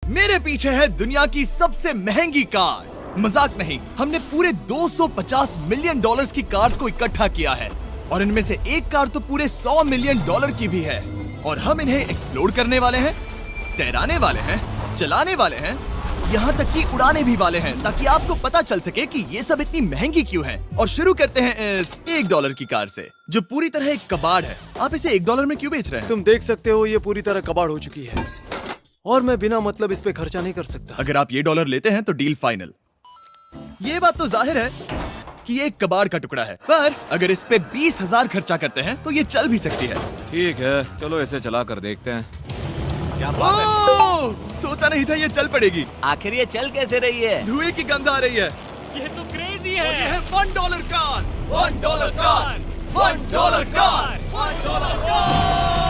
मेरे पीछे है दुनिया की सबसे महंगी कार्स। मजाक नहीं, हमने पूरे 250 मिलियन डॉलर्स की कार्स को इकट्ठा किया है और इनमें से एक कार तो पूरे 100 मिलियन डॉलर की भी है। और हम इन्हें एक्सप्लोर करने वाले हैं, तैराने वाले हैं, चलाने वाले हैं, यहाँ तक कि उड़ाने भी वाले हैं, ताकि आपको पता चल सके कि ये सब इतनी महंगी क्यों है। और शुरू करते हैं इस $1 की कार से, जो पूरी तरह एक कबाड़ है। आप इसे $1 में क्यों बेच रहे हैं? तुम देख सकते हो ये पूरी तरह कबाड़ हो चुकी है और मैं बिना मतलब इस पे खर्चा नहीं कर सकता। अगर आप ये $1 लेते हैं तो डील फाइनल। ये बात तो जाहिर है कि ये एक कबाड़ का टुकड़ा है, पर अगर इस पे 20,000 खर्चा करते हैं तो ये चल भी सकती है। ठीक है, चलो इसे चला कर देखते हैं। क्या बात है? सोचा नहीं था ये चल पड़ेगी। आखिर ये चल कैसे रही है? धुएं की गंध आ रही है। ये तो क्रेजी और ये है $1 कार, $1 कार, $1 कार, $1 कार।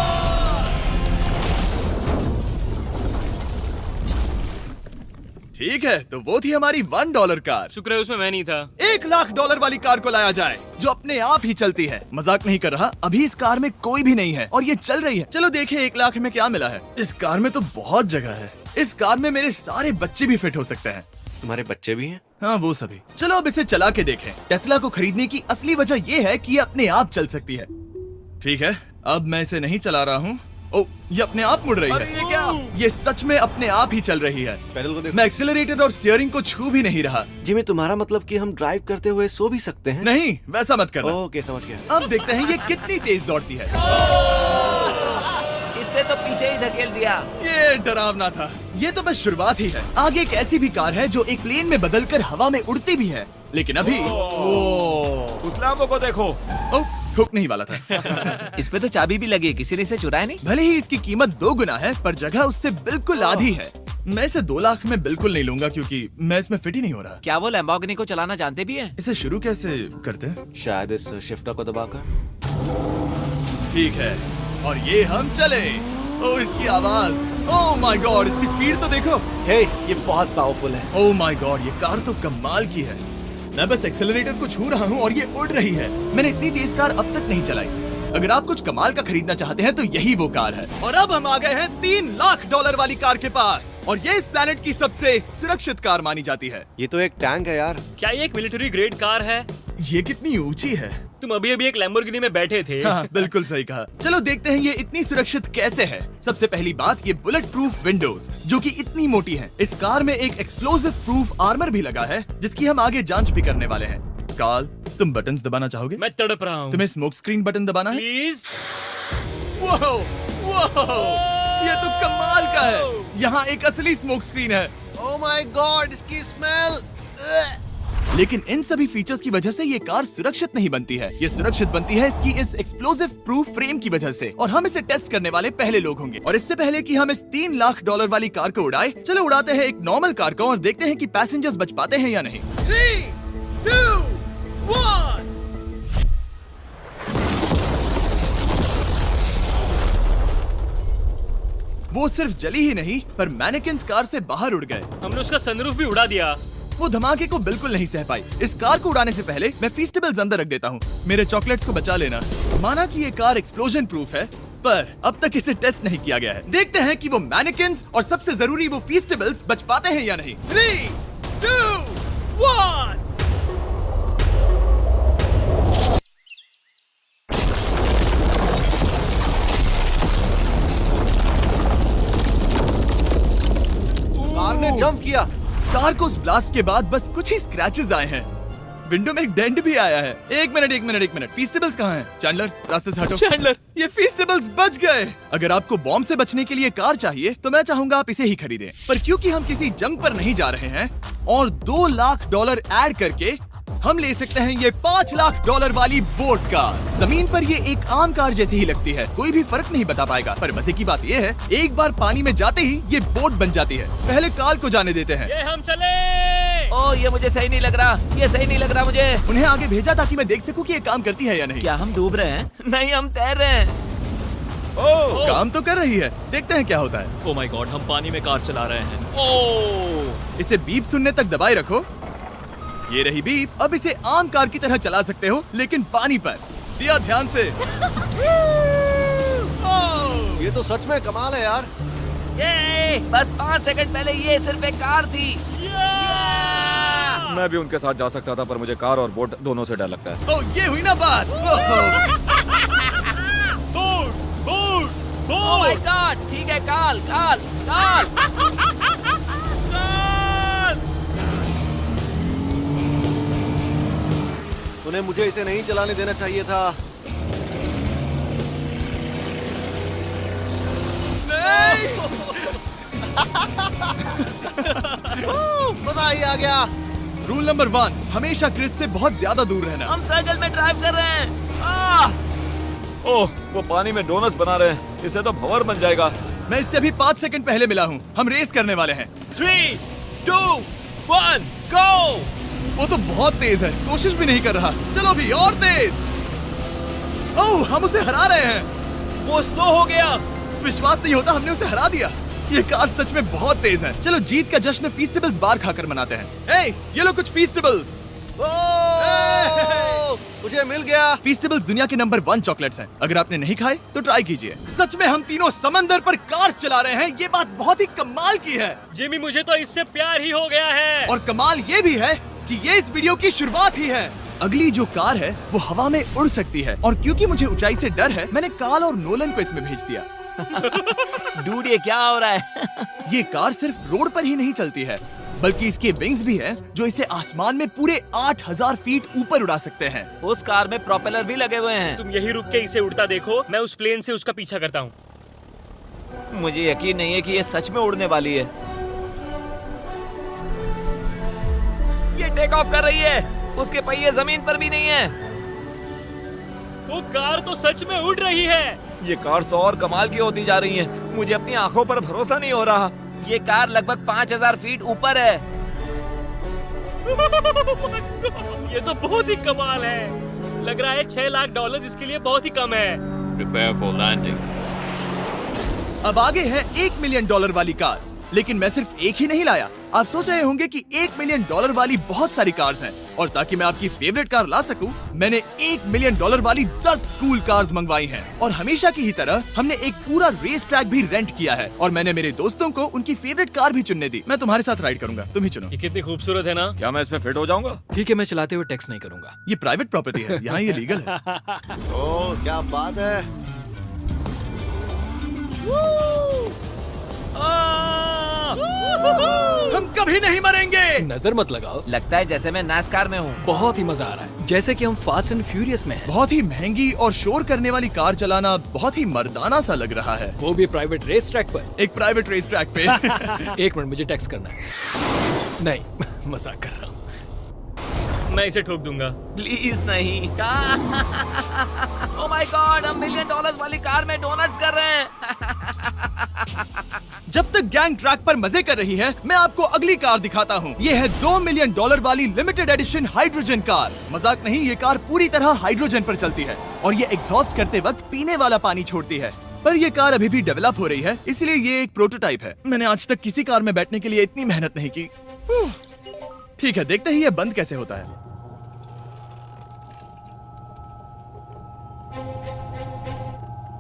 ठीक है, तो वो थी हमारी $1 कार। शुक्र है उसमें मैं नहीं था। $1,00,000 वाली कार को लाया जाए, जो अपने आप ही चलती है। मजाक नहीं कर रहा, अभी इस कार में कोई भी नहीं है और ये चल रही है। चलो देखें 1 लाख में क्या मिला है। इस कार में तो बहुत जगह है। इस कार में मेरे सारे बच्चे भी फिट हो सकते हैं। तुम्हारे बच्चे भी हैं? हाँ, वो सभी। चलो अब इसे चला के देखें। टेस्ला को खरीदने की असली वजह ये है कि ये अपने आप चल सकती है। ठीक है, अब मैं इसे नहीं चला रहा हूँ। ओ, ये अपने आप मुड़ रही है। ये क्या? ये सच में अपने आप ही चल रही है। पैडल को देखो। मैं एक्सीलरेटर और स्टीयरिंग को छू भी नहीं रहा। जिमी, तुम्हारा मतलब कि हम ड्राइव करते हुए सो भी सकते हैं? नहीं, वैसा मत करना। ओके, समझ गया। अब देखते हैं ये कितनी तेज दौड़ती है। इसने तो पीछे ही धकेल दिया। ये डरावना था। ये तो बस शुरुआत ही है। आगे एक ऐसी भी कार है जो एक प्लेन में बदलकर हवा में उड़ती भी है, लेकिन अभी उस लाम्बो को देखो। ठोक नहीं वाला था। इस पे तो चाबी भी लगी है, किसी ने इसे चुराया नहीं। भले ही इसकी कीमत 2 गुना है, पर जगह उससे बिल्कुल आधी है। मैं इसे 2 लाख में बिल्कुल नहीं लूंगा, क्योंकि मैं इसमें फिट ही नहीं हो रहा। क्या वो लैम्बोर्गिनी को चलाना जानते भी हैं? इसे शुरू कैसे करते हैं? शायद इस शिफ्टर को दबाकर। ठीक है, और ये हम चले। ओ, इसकी आवाज, ओह माय गॉड, इसकी स्पीड तो देखो। हे, ये बहुत पावरफुल है। ओह माय गॉड, ये कार तो कमाल की है। मैं बस एक्सेलरेटर को छू रहा हूँ और ये उड़ रही है। मैंने इतनी तेज कार अब तक नहीं चलाई। अगर आप कुछ कमाल का खरीदना चाहते हैं तो यही वो कार है। और अब हम आ गए हैं $3,00,000 वाली कार के पास, और ये इस प्लेनेट की सबसे सुरक्षित कार मानी जाती है। ये तो एक टैंक है यार। क्या ये एक मिलिट्री ग्रेड कार है? ये कितनी ऊंची है। तुम अभी अभी एक लैम्बोर्गिनी में बैठे थे। हाँ, बिल्कुल सही कहा। चलो देखते हैं ये इतनी सुरक्षित कैसे है। सबसे पहली बात, ये बुलेट प्रूफ विंडोज, जो कि इतनी मोटी हैं। इस कार में एक एक्सप्लोसिव प्रूफ आर्मर भी लगा है, जिसकी हम आगे जांच भी करने वाले हैं। कार्ल, तुम बटन्स दबाना चाहोगे? मैं तड़प रहा हूँ। तुम्हें स्मोक स्क्रीन बटन दबाना है? प्लीज। वाह, वाह, ये तो कमाल का है। यहाँ एक असली स्मोक स्क्रीन है। ओह माय गॉड, इसकी स्मेल। लेकिन इन सभी फीचर्स की वजह से ये कार सुरक्षित नहीं बनती है। ये सुरक्षित बनती है इसकी इस एक्सप्लोसिव प्रूफ फ्रेम की वजह से, और हम इसे टेस्ट करने वाले पहले लोग होंगे। और इससे पहले कि हम इस $3,00,000 वाली कार को उड़ाए, चलो उड़ाते हैं एक नॉर्मल कार को और देखते हैं कि पैसेंजर्स बच पाते हैं या नहीं। 3, 2, 1। वो सिर्फ जली ही नहीं, पर मैनेकिन्स कार से बाहर उड़ गए। हमने उसका सनरूफ भी उड़ा दिया। वो धमाके को बिल्कुल नहीं सह पाई। इस कार को उड़ाने से पहले मैं फीस्टेबल्स अंदर रख देता हूँ। मेरे चॉकलेट्स को बचा लेना। माना कि ये कार एक्सप्लोजन प्रूफ है, पर अब तक इसे टेस्ट नहीं किया गया है। देखते हैं कि वो मैनेकिन्स और सबसे जरूरी वो फीस्टेबल्स बच पाते हैं या नहीं। 3, 2, 1। कार ने जंप किया। कार को उस ब्लास्ट के बाद बस कुछ ही स्क्रैचेस आए हैं। विंडो में एक डेंट भी आया है। एक मिनट, फीस्टेबल्स कहाँ हैं? चैंडलर, रास्ते से हटो। चैंडलर, ये फीस्टेबल्स बच गए। अगर आपको बॉम्ब से बचने के लिए कार चाहिए तो मैं चाहूंगा आप इसे ही खरीदें। पर क्योंकि हम किसी जंग पर नहीं जा रहे हैं और $2,00,000 ऐड करके हम ले सकते हैं ये $5,00,000 वाली बोट कार। जमीन पर ये एक आम कार जैसी ही लगती है, कोई भी फर्क नहीं बता पाएगा। पर मजे की बात ये है, एक बार पानी में जाते ही ये बोट बन जाती है। पहले कार्ल को जाने देते हैं। ये हम चले। ओह, ये मुझे सही नहीं लग रहा। ये सही नहीं लग रहा मुझे। उन्हें आगे भेजा ताकि मैं देख सकूं कि ये काम करती है या नहीं। क्या हम डूब रहे हैं? नहीं, हम तैर रहे हैं। ओह, काम तो कर रही है। देखते हैं क्या होता है। ओह माय गॉड, हम पानी में कार चला रहे हैं। ओह, इसे बीप सुनने तक दबाए रखो। ये रही बीप। अब इसे आम कार की तरह चला सकते हो, लेकिन पानी पर। दिया ध्यान से। ये तो सच में कमाल है यार। ये बस 5 सेकंड पहले ये सिर्फ एक कार थी। मैं भी उनके साथ जा सकता था, पर मुझे कार और बोट दोनों से डर लगता है। ओ ये हुई ना बात। ओहो। ओह माय गॉड, ठीक है, काल काल काल। उन्हें मुझे इसे नहीं चलाने देना चाहिए था। मजा ही आ गया। रूल नंबर 1, हमेशा क्रिस से बहुत ज्यादा दूर रहना। हम सर्कल में ड्राइव कर रहे हैं। ओह, वो पानी में डोनट्स बना रहे हैं। इससे तो भंवर बन जाएगा। मैं इससे अभी 5 सेकंड पहले मिला हूँ। हम रेस करने वाले हैं। 3, 2, 1, गो। वो तो बहुत तेज है, कोशिश भी नहीं कर रहा। चलो भी और तेज। ओह, हम उसे हरा रहे हैं। वो स्लो हो गया। विश्वास नहीं होता, हमने उसे हरा दिया। ये कार सच में बहुत तेज है। चलो जीत का जश्न फीस्टेबल्स बार खाकर मनाते हैं। ए, ये लो कुछ फीस्टेबल्स। मुझे मिल गया। फीस्टेबल्स दुनिया के नंबर 1 चॉकलेट्स हैं। अगर आपने नहीं खाए तो ट्राई कीजिए। सच में हम तीनों समंदर पर कार्स चला रहे हैं। ये बात बहुत ही कमाल की है। जिमी, मुझे तो इससे प्यार ही हो गया है। और कमाल ये भी है कि ये इस वीडियो की शुरुआत ही है। अगली जो कार है वो हवा में उड़ सकती है, और क्योंकि मुझे ऊंचाई से डर है, मैंने काल और नोलन को इसमें भेज दिया। डूड, ये क्या हो रहा है? ये कार सिर्फ रोड पर ही नहीं चलती है, बल्कि इसके विंग्स भी हैं जो इसे आसमान में पूरे 8000 फीट ऊपर उड़ा सकते हैं। उस कार में प्रोपेलर भी लगे हुए हैं। तुम यही रुक के इसे उड़ता देखो, मैं उस प्लेन से उसका पीछा करता हूँ। मुझे यकीन नहीं है कि ये सच में उड़ने वाली है। ये टेक ऑफ कर रही है। उसके पहिए जमीन पर भी नहीं है। वो कार तो सच में उड़ रही है। ये कार्स और कमाल की होती जा रही हैं। मुझे अपनी आंखों पर भरोसा नहीं हो रहा। ये कार लगभग 5000 फीट ऊपर है। ये तो बहुत ही कमाल है। लग रहा है $6 लाख इसके लिए बहुत ही कम है। Prepare for landing. अब आगे है $1 मिलियन वाली कार। लेकिन मैं सिर्फ एक ही नहीं लाया। आप सोच रहे होंगे कि $1 मिलियन वाली बहुत सारी कार्स हैं, और ताकि मैं आपकी फेवरेट कार ला सकूं, मैंने $1 मिलियन वाली 10 कूल कार्स मंगवाई हैं। और हमेशा की ही तरह हमने एक पूरा रेस ट्रैक भी रेंट किया है, और मैंने मेरे दोस्तों को उनकी फेवरेट कार भी चुनने दी। मैं तुम्हारे साथ राइड करूंगा, तुम ही चुनो। ये कितनी खूबसूरत है ना। क्या मैं इसमें फिट हो जाऊंगा? ठीक है, मैं चलाते हुए टेक्स्ट नहीं करूंगा। ये प्राइवेट प्रॉपर्टी है, यहाँ ये लीगल है। ओह, क्या बात है। हम कभी नहीं मरेंगे। नजर मत लगाओ। लगता है जैसे मैं नासकार में हूँ। बहुत ही मजा आ रहा है, जैसे कि हम फास्ट एंड फ्यूरियस में हैं। बहुत ही महंगी और शोर करने वाली कार चलाना बहुत ही मर्दाना सा लग रहा है। वो भी प्राइवेट रेस ट्रैक पर। एक प्राइवेट रेस ट्रैक पे। 1 मिनट, मुझे टेक्स्ट करना है। नहीं, मजाक कर रहा हूँ। मैं इसे ठोक दूंगा। प्लीज नहीं। ओह माय गॉड, हम $1 मिलियन वाली कार में डोनट्स कर रहे हैं। जब तक गैंग ट्रैक पर मजे कर रही है, मैं आपको अगली कार दिखाता हूँ। ये है $2 मिलियन वाली लिमिटेड एडिशन हाइड्रोजन कार। मजाक नहीं, ये कार पूरी तरह हाइड्रोजन पर चलती है, और ये एग्जॉस्ट करते वक्त पीने वाला पानी छोड़ती है। पर ये कार अभी भी डेवलप हो रही है, इसलिए ये एक प्रोटोटाइप है। मैंने आज तक किसी कार में बैठने के लिए इतनी मेहनत नहीं की। ठीक है, देखते ही ये बंद कैसे होता है।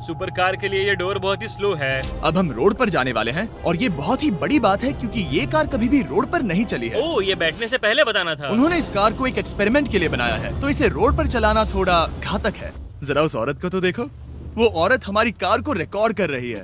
सुपर कार के लिए ये डोर बहुत ही स्लो है। अब हम रोड पर जाने वाले हैं, और ये बहुत ही बड़ी बात है क्योंकि ये कार कभी भी रोड पर नहीं चली है। ओह, ये बैठने से पहले बताना था। उन्होंने इस कार को एक एक्सपेरिमेंट के लिए बनाया है, तो इसे रोड पर चलाना थोड़ा घातक है। जरा उस औरत को तो देखो, वो औरत हमारी कार को रिकॉर्ड कर रही है।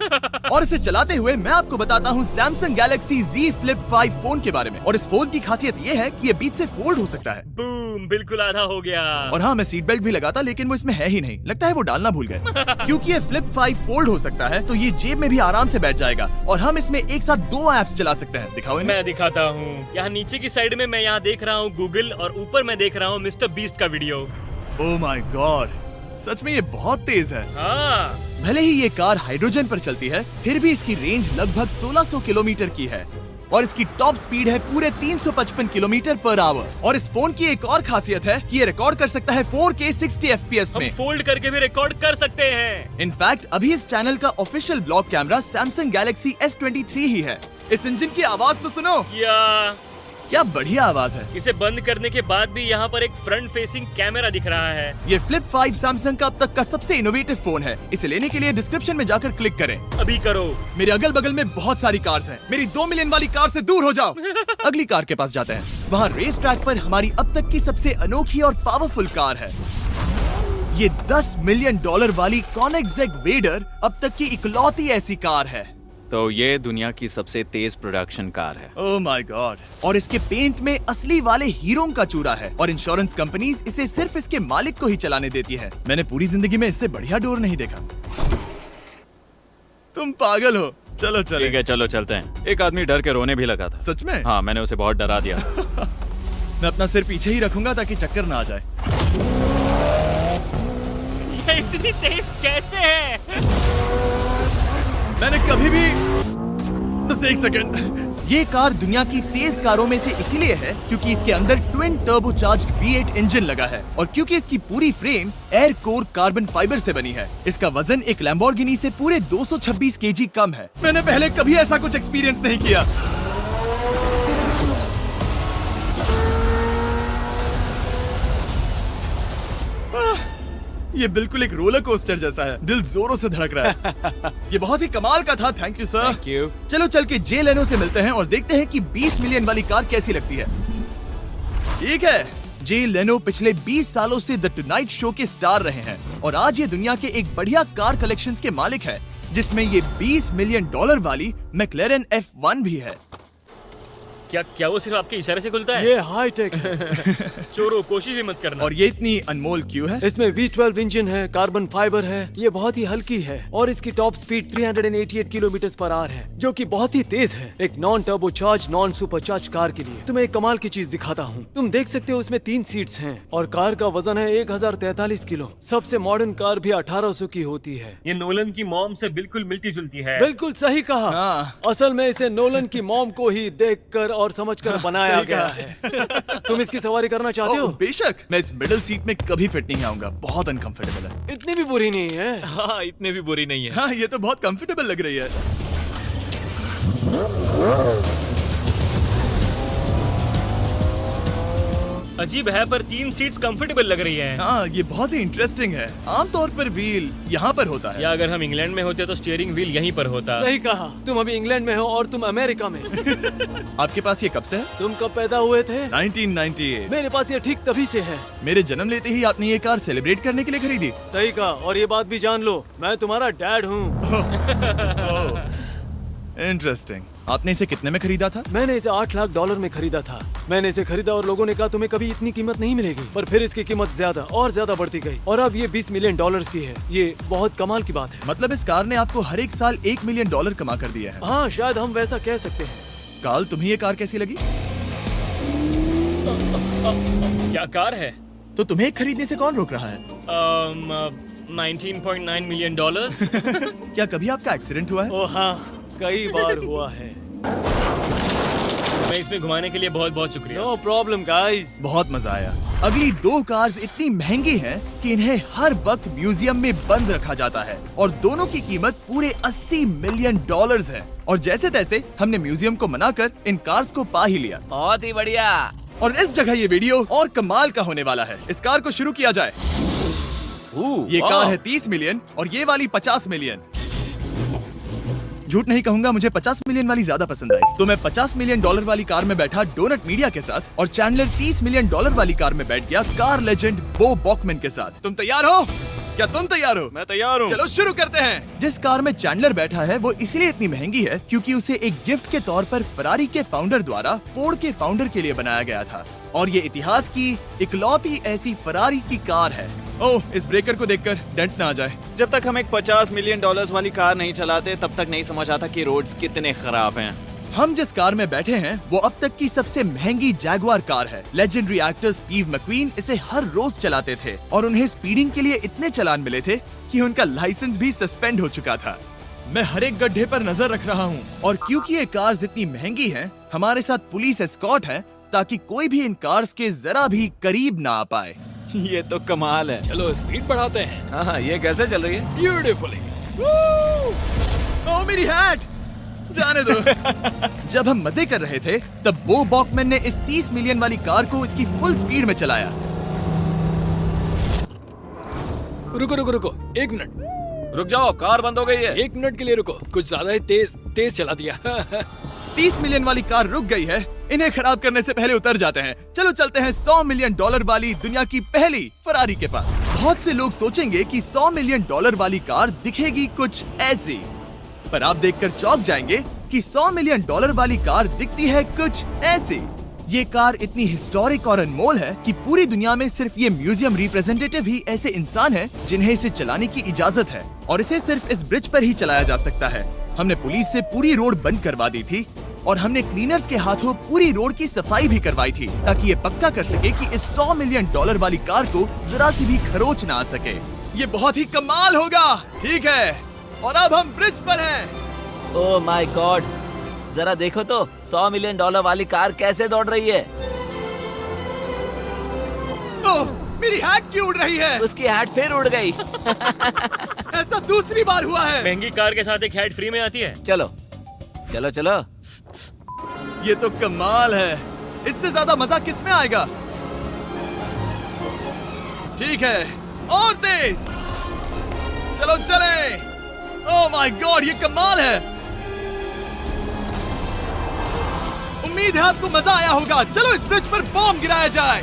और इसे चलाते हुए मैं आपको बताता हूँ Samsung Galaxy Z Flip 5 phone के बारे में। और इस फोन की खासियत ये है कि ये बीच से फोल्ड हो सकता है। बूम, बिल्कुल आधा हो गया। और हाँ, मैं सीट बेल्ट भी लगाता, लेकिन वो इसमें है ही नहीं। लगता है वो डालना भूल गए। क्योंकि ये Flip 5 फोल्ड हो सकता है, तो ये जेब में भी आराम से बैठ जाएगा, और हम इसमें एक साथ 2 ऐप्स चला सकते हैं। दिखाओ इन्हें। मैं दिखाता हूँ। यहाँ नीचे की साइड में मैं यहाँ देख रहा हूँ गूगल, और ऊपर मैं देख रहा हूँ मिस्टर बीस्ट का वीडियो। ओह माय गॉड, सच में ये बहुत तेज है। हाँ, भले ही ये कार हाइड्रोजन पर चलती है, फिर भी इसकी रेंज लगभग 1600 किलोमीटर की है, और इसकी टॉप स्पीड है पूरे 355 किलोमीटर पर आवर। और इस फोन की एक और खासियत है कि ये रिकॉर्ड कर सकता है 4K 60 FPS हम में। फोल्ड करके भी रिकॉर्ड कर सकते हैं। इनफैक्ट अभी इस चैनल का official blog camera Samsung Galaxy S23 ही है। इस इंजन की आवाज तो सुनो। या क्या बढ़िया आवाज है। इसे बंद करने के बाद भी यहाँ पर एक फ्रंट फेसिंग कैमरा दिख रहा है। ये फ्लिप 5 सैमसंग का अब तक का सबसे इनोवेटिव फोन है। इसे लेने के लिए डिस्क्रिप्शन में जाकर क्लिक करें। अभी करो। मेरे अगल बगल में बहुत सारी कार्स हैं। मेरी 2 मिलियन वाली कार से दूर हो जाओ। अगली कार के पास जाते हैं। वहाँ रेस ट्रैक पर हमारी अब तक की सबसे अनोखी और पावरफुल कार है। ये $10 मिलियन वाली कॉनिग्सेग वेडर अब तक की इकलौती ऐसी कार है। तो ये दुनिया की सबसे तेज प्रोडक्शन कार है। Oh my God. और इसके पेंट में असली वाले हीरों का चूरा है और इंश्योरेंस कंपनीज इसे सिर्फ इसके मालिक को ही चलाने देती है। मैंने पूरी जिंदगी में इससे बढ़िया डोर नहीं देखा। तुम पागल हो। चलो चलो। ठीक है, चलो चलते हैं। एक आदमी डर के रोने भी लगा था। सच में? हाँ, मैंने उसे बहुत डरा दिया। मैं अपना सिर पीछे ही रखूंगा ताकि चक्कर ना आ जाए। ये इतनी तेज कैसे है? मैंने कभी भी बस एक सेकंड। ये कार दुनिया की तेज कारों में से इसीलिए है क्योंकि इसके अंदर ट्विन टर्बोचार्ज्ड V8 इंजन लगा है और क्योंकि इसकी पूरी frame air core carbon fibre से बनी है। इसका वजन एक लैम्बोर्गिनी से पूरे 226 kg कम है। मैंने पहले कभी ऐसा कुछ एक्सपीरियंस नहीं किया। ये बिल्कुल एक रोलर कोस्टर जैसा है। दिल जोरों से धड़क रहा है। ये बहुत ही कमाल का था। Thank you sir. Thank you. चलो चल के जे लेनो से मिलते हैं और देखते हैं कि 20 मिलियन वाली कार कैसी लगती है। ठीक है, जे लेनो पिछले 20 सालों से द टुनाइट शो के स्टार रहे हैं और आज ये दुनिया के एक बढ़िया कार कलेक्शंस के मालिक है, जिसमें ये $20 मिलियन वाली मैक्लेरन F1 भी है। क्या वो सिर्फ आपके इशारे से खुलता है? ये हाई टेक है। चोरों, कोशिश भी मत करना। और ये इतनी अनमोल क्यों है? इसमें V12 इंजन है, कार्बन फाइबर है, ये बहुत ही हल्की है और इसकी top speed 388 kilometre per hour है, जो कि बहुत ही तेज है एक non turbocharge non supercharge car के लिए। तुम्हें एक कमाल की चीज दिखाता हूँ। तुम देख सकते हो इसमें 3 सीट्स हैं और कार का वजन है 1043 किलो। सबसे मॉडर्न कार भी 1800 की होती है। ये नोलन की मॉम से बिल्कुल मिलती जुलती है। बिल्कुल सही कहा। हाँ। असल में इसे नोलन की मॉम को ही देखकर और समझकर बनाया सही गया कहा। है। तुम इसकी सवारी करना चाहते हो? बेशक। मैं इस मिडिल सीट में कभी फिट नहीं आऊंगा। बहुत अनकंफर्टेबल है। इतनी भी बुरी नहीं है। हाँ, इतने भी बुरी नहीं है। हाँ, ये तो बहुत कंफर्टेबल लग रही है। अजीब है पर 3 सीट्स कंफर्टेबल लग रही हैं। हाँ, ये बहुत ही इंटरेस्टिंग है। आमतौर पर व्हील यहाँ पर होता है। या अगर हम इंग्लैंड में होते तो स्टीयरिंग व्हील यहीं पर होता। सही कहा। तुम अभी इंग्लैंड में हो और तुम अमेरिका में। आपके पास ये कब से है? तुम कब पैदा हुए थे? 1998। मेरे पास ये ठीक तभी से है। मेरे जन्म लेते ही आपने ये कार सेलिब्रेट करने के लिए खरीदी। सही कहा। और ये बात भी जान लो, मैं तुम्हारा डैड हूँ। इंटरेस्टिंग। आपने इसे कितने में खरीदा था? मैंने इसे $8 लाख में खरीदा था। मैंने इसे खरीदा और लोगों ने कहा तुम्हें कभी इतनी कीमत नहीं मिलेगी, पर फिर इसकी कीमत ज्यादा और ज्यादा बढ़ती गई और अब ये $20 मिलियन की है। ये बहुत कमाल की बात है। मतलब इस कार ने आपको हर एक साल $1 मिलियन कमा कर दिया है। हाँ, शायद हम वैसा कह सकते हैं। काल, तुम्हें ये कार कैसी लगी? क्या कार है? तो तुम्हें खरीदने से कौन रोक रहा है? 19.9 मिलियन डॉलर्स। क्या कभी आपका एक्सीडेंट हुआ है? ओ हाँ, कई बार हुआ है। मैं इसमें घुमाने के लिए बहुत बहुत शुक्रिया। No problem guys. बहुत मजा आया। अगली 2 कार्स इतनी महंगी हैं कि इन्हें हर वक्त म्यूजियम में बंद रखा जाता है और दोनों की कीमत पूरे $80 मिलियन है। और जैसे तैसे हमने म्यूजियम को मनाकर इन कार्स को पा ही लिया। बहुत ही बढ़िया। और इस जगह ये वीडियो और कमाल का होने वाला है। इस कार को शुरू किया जाए। ये कार है 30 मिलियन और ये वाली 50 मिलियन। झूठ नहीं कहूंगा, मुझे 50 मिलियन वाली ज्यादा पसंद आई। तो मैं $50 मिलियन वाली कार में बैठा डोनट मीडिया के साथ और चैंडलर $30 मिलियन वाली कार में बैठ गया कार लेजेंड बो बॉकमैन के साथ। तुम तैयार हो? क्या तुम तैयार हो? मैं तैयार हूँ। चलो शुरू करते हैं। जिस कार में चैंडलर बैठा है वो इसलिए इतनी महंगी है क्योंकि उसे एक गिफ्ट के तौर पर फरारी के फाउंडर द्वारा फोर्ड के फाउंडर के लिए बनाया गया था और ये इतिहास की इकलौती ऐसी फरारी की कार है। ओह, इस ब्रेकर को देखकर डेंट ना आ जाए। जब तक हम एक $50 मिलियन वाली कार नहीं चलाते तब तक नहीं समझ आता कि रोड्स कितने खराब हैं। हम जिस कार में बैठे हैं वो अब तक की सबसे महंगी जैगवार कार है। लेजेंडरी एक्टर स्टीव मैक्वीन इसे हर रोज चलाते थे और उन्हें स्पीडिंग के लिए इतने चालान मिले थे कि उनका लाइसेंस भी सस्पेंड हो चुका था। मैं हर एक गड्ढे पर नजर रख रहा हूँ और क्योंकि ये कार्स इतनी महंगी हैं, हमारे साथ पुलिस एस्कॉर्ट है ताकि कोई भी इन कार्स के जरा भी करीब ना आ पाए। ये तो कमाल है। चलो स्पीड बढ़ाते हैं। हाँ, ये कैसे चल रही है? ब्यूटीफुली। ओह, मेरी हैट! जाने दो। जब हम मजे कर रहे थे तब बो बॉकमैन ने इस 30 मिलियन वाली कार को इसकी फुल स्पीड में चलाया। रुको रुको रुको, 1 मिनट। रुक जाओ, कार बंद हो गई है। 1 मिनट के लिए रुको, कुछ ज्यादा ही तेज चला दिया। 30 मिलियन वाली कार रुक गई है। इन्हें खराब करने से पहले उतर जाते हैं। चलो चलते हैं $100 मिलियन वाली दुनिया की पहली फरारी के पास। बहुत से लोग सोचेंगे कि $100 मिलियन वाली कार दिखेगी कुछ ऐसी, पर आप देखकर चौंक जाएंगे कि $100 मिलियन वाली कार दिखती है कुछ ऐसी। ये कार इतनी हिस्टोरिक और अनमोल है कि पूरी दुनिया में सिर्फ ये म्यूजियम रिप्रेजेंटेटिव ही ऐसे इंसान हैं जिन्हें इसे चलाने की इजाजत है, और इसे सिर्फ इस ब्रिज पर ही चलाया जा सकता है। हमने पुलिस से पूरी रोड बंद करवा दी थी और हमने क्लीनर्स के हाथों पूरी रोड की सफाई भी करवाई थी, ताकि ये पक्का कर सके कि इस $100 मिलियन वाली कार को जरा सी भी खरोच ना आ सके। ये बहुत ही कमाल होगा, ठीक है? और अब हम ब्रिज पर हैं। ओह माय गॉड, जरा देखो तो $100 मिलियन वाली कार कैसे दौड़ रही है। ओह, मेरी हैट क्यों उड़ रही है? उसकी हैट फिर उड़ गई। ऐसा दूसरी बार हुआ है। महंगी कार के साथ एक हैट फ्री में आती है। चलो चलो चलो। ये तो कमाल है। इससे ज्यादा मजा किस में आएगा? ठीक है, और तेज। चलो चले। ओह माय गॉड, ये कमाल है। उम्मीद है आपको मजा आया होगा। चलो इस ब्रिज पर बॉम्ब गिराया जाए।